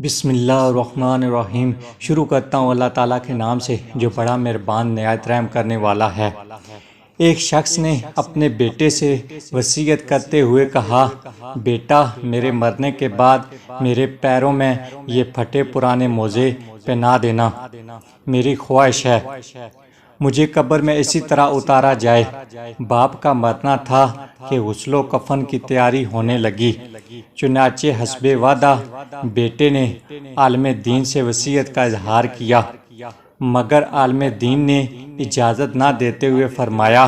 بسم اللہ الرحمن الرحیم۔ شروع کرتا ہوں اللہ تعالیٰ کے نام سے جو بڑا مہربان نہایت رحم کرنے والا ہے۔ ایک شخص نے اپنے بیٹے سے وصیت کرتے ہوئے کہا، بیٹا میرے مرنے کے بعد میرے پیروں میں یہ پھٹے پرانے موزے پہنا دینا، میری خواہش ہے مجھے قبر میں اسی طرح اتارا جائے۔ باپ کا مرنا تھا کہ غسل و کفن کی تیاری ہونے لگی، چنانچہ حسب وعدہ بیٹے نے عالم دین سے وصیت کا اظہار کیا، مگر عالم دین نے اجازت نہ دیتے ہوئے فرمایا،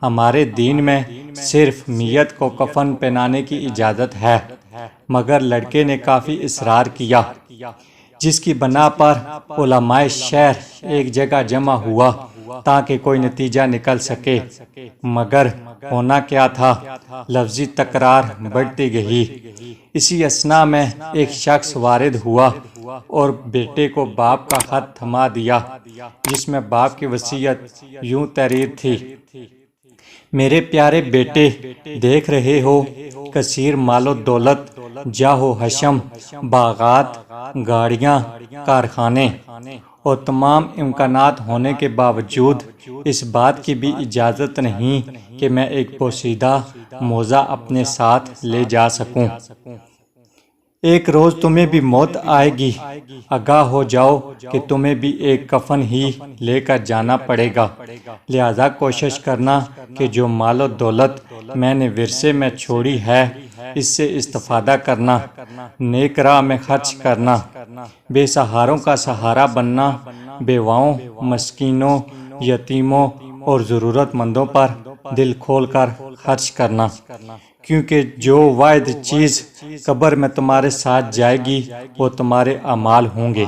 ہمارے دین میں صرف میت کو کفن پہنانے کی اجازت ہے، مگر لڑکے نے کافی اصرار کیا، جس کی بنا پر علماء شہر ایک جگہ جمع ہوا تاکہ کوئی نتیجہ نکل سکے، مگر ہونا کیا تھا، لفظی تکرار بڑھتی گئی۔ اسی اثناء میں ایک شخص وارد ہوا اور بیٹے کو باپ کا خط تھما دیا، جس میں باپ کی وصیت یوں تحریر تھی، میرے پیارے بیٹے، دیکھ رہے ہو کثیر مال و دولت، جاہ و حشم، باغات، گاڑیاں، کارخانے اور تمام امکانات ہونے کے باوجود اس بات کی بھی اجازت نہیں کہ میں ایک پوشیدہ موزہ اپنے ساتھ لے جا سکوں۔ ایک روز تمہیں بھی موت آئے گی، آگاہ ہو جاؤ کہ تمہیں بھی ایک کفن ہی لے کر جانا پڑے گا، لہذا کوشش کرنا کہ جو مال و دولت میں نے ورثے میں چھوڑی ہے اس سے استفادہ کرنا، نیک راہ میں خرچ کرنا، بے سہاروں کا سہارا بننا، بیواؤں، مسکینوں، یتیموں اور ضرورت مندوں پر دل کھول کر خرچ کرنا، کیونکہ جو واحد چیز قبر میں تمہارے ساتھ جائے گی وہ تمہارے اعمال ہوں گے۔